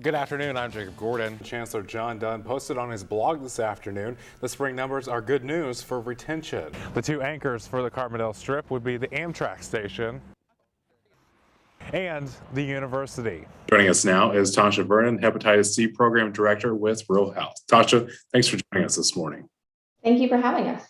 Good afternoon, I'm Jacob Gordon. Chancellor John Dunn posted on his blog this afternoon the spring numbers are good news for retention. The two anchors for the Carbondale Strip would be the Amtrak station and the university. Joining us now is Tasha Vernon, Hepatitis C Program Director with Rural Health. Tasha, thanks for joining us this morning. Thank you for having us.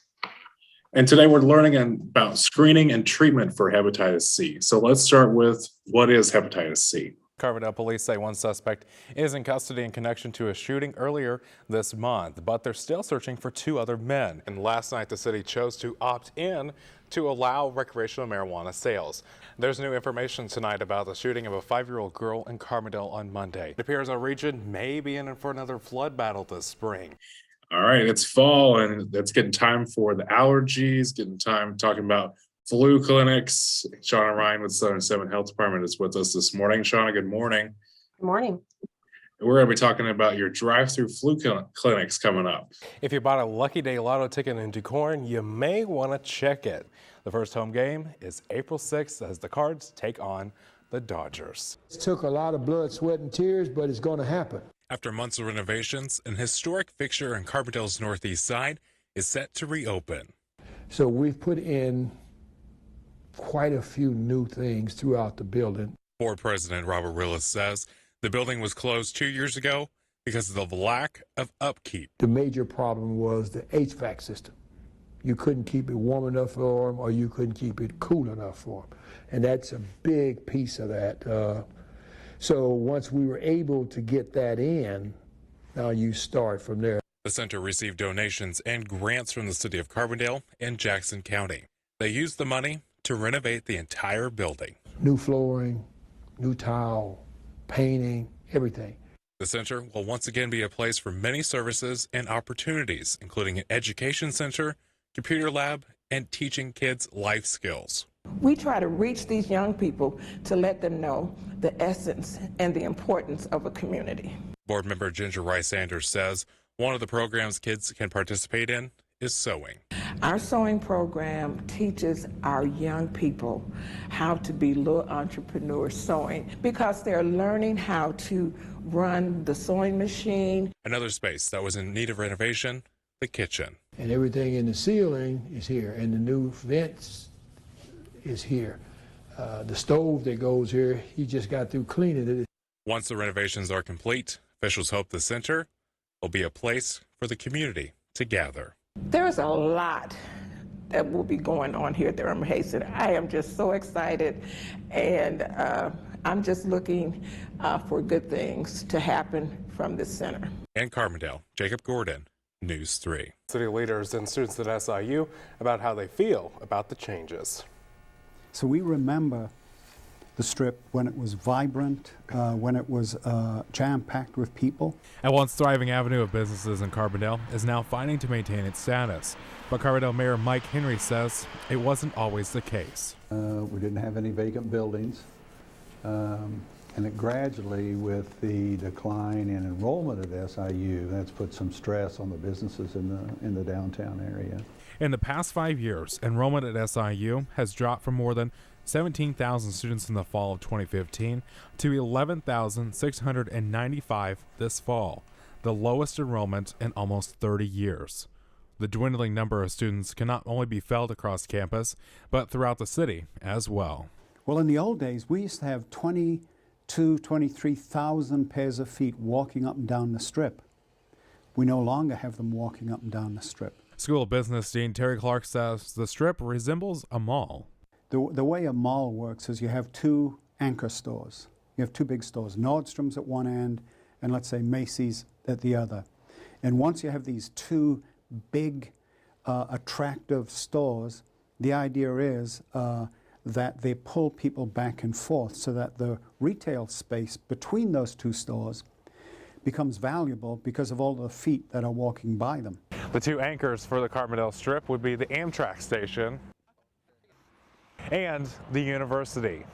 And today we're learning about screening and treatment for hepatitis C. So let's start with, what is hepatitis C? Carbondale police say one suspect is in custody in connection to a shooting earlier this month, but they're still searching for two other men. And last night, the city chose to opt in to allow recreational marijuana sales. There's new information tonight about the shooting of a 5-year-old girl in Carbondale on Monday. It appears our region may be in for another flood battle this spring. All right, it's fall and it's getting time for the allergies, getting time talking about flu clinics. Shauna Ryan with Southern 7 Health Department is with us this morning. Shauna, good morning. Good morning. We're going to be talking about your drive-through flu clinics coming up. If you bought a Lucky Day Lotto ticket in Decorn, you may want to check it. The first home game is April 6th as the Cards take on the Dodgers. It took a lot of blood, sweat, and tears, but it's going to happen. After months of renovations, an historic fixture in Carbondale's northeast side is set to reopen. So we've put in quite a few new things throughout the building. Board President Robert Willis says the building was closed 2 years ago because of the lack of upkeep. The major problem was the HVAC system. You couldn't keep it warm enough for them, or you couldn't keep it cool enough for them. And that's a big piece of that. So once we were able to get that in, now you start from there. The center received donations and grants from the city of Carbondale and Jackson County. They used the money to renovate the entire building. New flooring, new tile, painting, everything. The center will once again be a place for many services and opportunities, including an education center, computer lab, and teaching kids life skills. We try to reach these young people to let them know the essence and the importance of a community. Board member Ginger Rice Sanders says one of the programs kids can participate in is sewing. Our sewing program teaches our young people how to be little entrepreneurs sewing because they're learning how to run the sewing machine. Another space that was in need of renovation, the kitchen. And everything in the ceiling is here, and the new vents is here. The stove that goes here, he just got through cleaning it. Once the renovations are complete, officials hope the center will be a place for the community to gather. There's a lot that will be going on here at the Irma Hayes Center. I am just so excited, and I'm just looking for good things to happen from this center. In Carbondale, Jacob Gordon, News 3. City leaders and students at SIU about how they feel about the changes. So we remember the Strip when it was vibrant, when it was jam-packed with people. A once thriving avenue of businesses in Carbondale is now fighting to maintain its status. But Carbondale Mayor Mike Henry says it wasn't always the case. We didn't have any vacant buildings. And it gradually, with the decline in enrollment at SIU, that's put some stress on the businesses in the downtown area. In the past 5 years, enrollment at SIU has dropped from more than 17,000 students in the fall of 2015 to 11,695 this fall, the lowest enrollment in almost 30 years. The dwindling number of students can not only be felt across campus, but throughout the city as well. Well, in the old days, we used to have 23,000 pairs of feet walking up and down the Strip. We no longer have them walking up and down the Strip. School of Business Dean Terry Clark says the Strip resembles a mall. The way a mall works is you have two anchor stores. You have two big stores, Nordstrom's at one end and let's say Macy's at the other. And once you have these two big attractive stores, the idea is that they pull people back and forth so that the retail space between those two stores becomes valuable because of all the feet that are walking by them. The two anchors for the Carbondale Strip would be the Amtrak station and the university.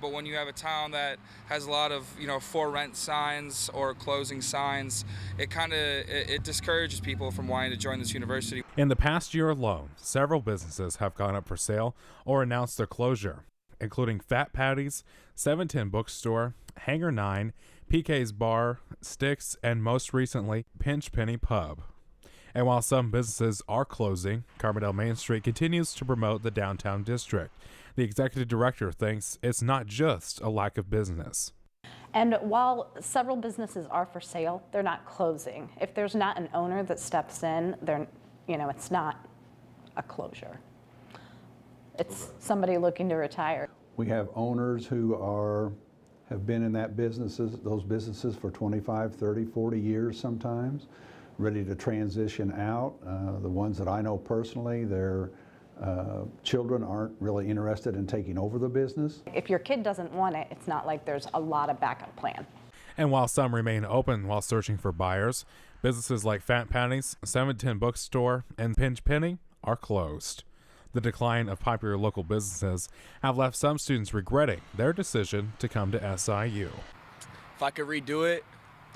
But when you have a town that has a lot of, for rent signs or closing signs, it discourages people from wanting to join this university. In the past year alone, several businesses have gone up for sale or announced their closure, including Fat Patty's, 710 Bookstore, Hangar 9, PK's Bar, Sticks, and most recently, Pinch Penny Pub. And while some businesses are closing, Carbondale Main Street continues to promote the downtown district. The executive director thinks it's not just a lack of business. And while several businesses are for sale, they're not closing. If there's not an owner that steps in, it's not a closure. It's somebody looking to retire. We have owners who have been in those businesses for 25, 30, 40 years sometimes, ready to transition out. The ones that I know personally, their children aren't really interested in taking over the business. If your kid doesn't want it, it's not like there's a lot of backup plan. And while some remain open while searching for buyers, businesses like Fat Patty's, 710 Bookstore, and Pinch Penny are closed. The decline of popular local businesses have left some students regretting their decision to come to SIU. If I could redo it,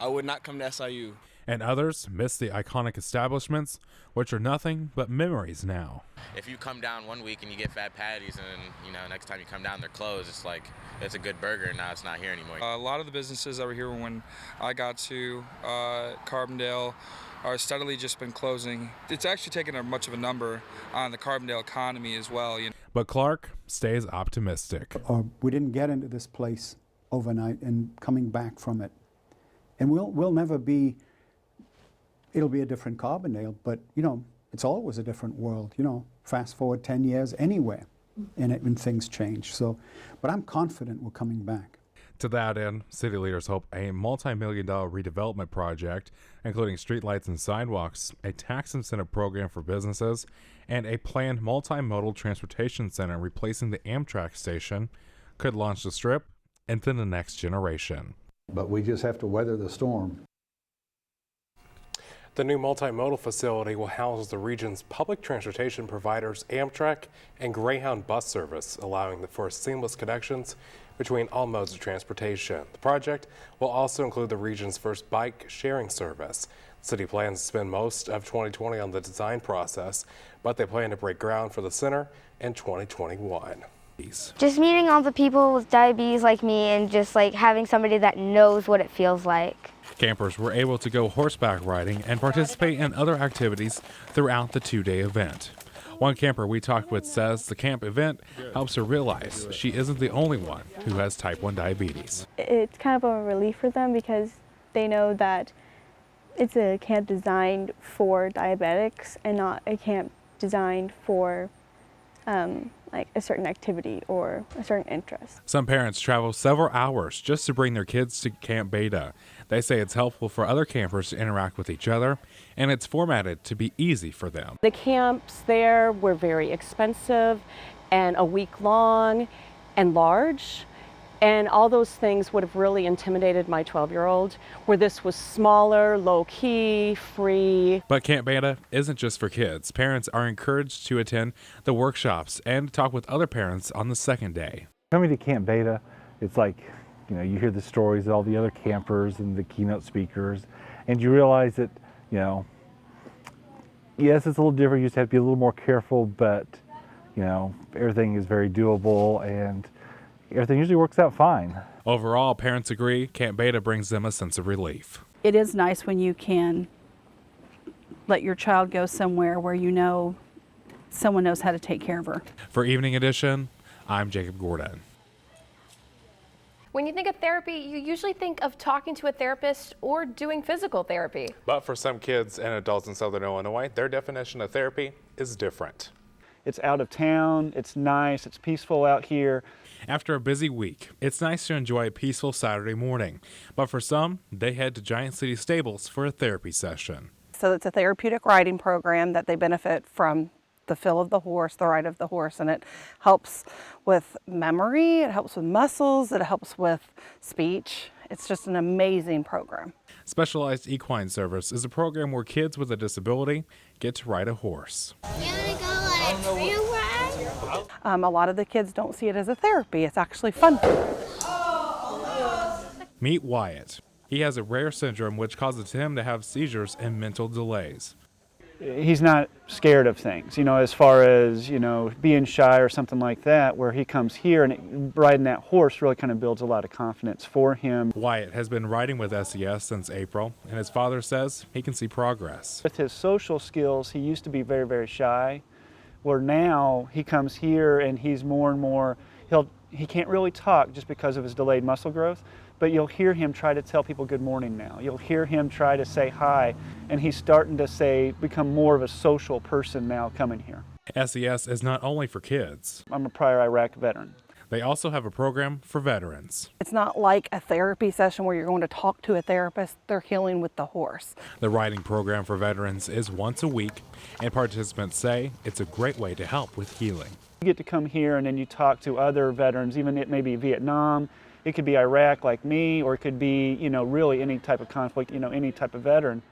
I would not come to SIU. And others miss the iconic establishments, which are nothing but memories now. If you come down one week and you get Fat Patties and, next time you come down they're closed, it's like, it's a good burger and now it's not here anymore. A lot of the businesses that were here when I got to Carbondale are steadily just been closing. It's actually taken a much of a number on the Carbondale economy as well. But Clark stays optimistic. We didn't get into this place overnight and coming back from it. And we'll never be, it'll be a different Carbondale, but it's always a different world. Fast forward 10 years anywhere and things change. So, but I'm confident we're coming back. To that end, city leaders hope a multi-million-dollar redevelopment project, including streetlights and sidewalks, a tax incentive program for businesses, and a planned multimodal transportation center replacing the Amtrak station, could launch the Strip into the next generation. But we just have to weather the storm. The new multimodal facility will house the region's public transportation providers Amtrak and Greyhound bus service, allowing for seamless connections between all modes of transportation. The project will also include the region's first bike sharing service. The city plans to spend most of 2020 on the design process, but they plan to break ground for the center in 2021. Just meeting all the people with diabetes like me and just having somebody that knows what it feels like. Campers were able to go horseback riding and participate in other activities throughout the two-day event. One camper we talked with says the camp event helps her realize she isn't the only one who has type 1 diabetes. It's kind of a relief for them because they know that it's a camp designed for diabetics and not a camp designed for like a certain activity or a certain interest. Some parents travel several hours just to bring their kids to Camp Beta. They say it's helpful for other campers to interact with each other, and it's formatted to be easy for them. The camps there were very expensive and a week long and large, and all those things would have really intimidated my 12-year-old, where this was smaller, low-key, free. But Camp Beta isn't just for kids. Parents are encouraged to attend the workshops and talk with other parents on the second day. Coming to Camp Beta, it's like, you hear the stories of all the other campers and the keynote speakers, and you realize that, yes, it's a little different. You just have to be a little more careful, but, everything is very doable and everything usually works out fine. Overall, parents agree Camp Beta brings them a sense of relief. It is nice when you can let your child go somewhere where someone knows how to take care of her. For Evening Edition, I'm Jacob Gordon. When you think of therapy, you usually think of talking to a therapist or doing physical therapy. But for some kids and adults in Southern Illinois, their definition of therapy is different. It's out of town, it's nice, it's peaceful out here. After a busy week, it's nice to enjoy a peaceful Saturday morning. But for some, they head to Giant City Stables for a therapy session. So it's a therapeutic riding program that they benefit from the feel of the horse, the ride of the horse, and it helps with memory, it helps with muscles, it helps with speech. It's just an amazing program. Specialized Equine Service is a program where kids with a disability get to ride a horse. A lot of the kids don't see it as a therapy. It's actually fun. Meet Wyatt. He has a rare syndrome which causes him to have seizures and mental delays. he's not scared of things, you know, as far as, you know, being shy or something like that, where he comes here and riding that horse really kind of builds a lot of confidence for him. Wyatt has been riding with SES since April, and his father says he can see progress. With his social skills, he used to be very, very shy, where now he comes here and he's more and more, he can't really talk just because of his delayed muscle growth, but you'll hear him try to tell people good morning now. You'll hear him try to say hi, and he's starting to become more of a social person now coming here. SES is not only for kids. I'm a prior Iraq veteran. They also have a program for veterans. It's not like a therapy session where you're going to talk to a therapist. They're healing with the horse. The riding program for veterans is once a week, and participants say it's a great way to help with healing. You get to come here and then you talk to other veterans, even it may be Vietnam, it could be Iraq like me, or it could be, you know, really any type of conflict, you know, any type of veteran.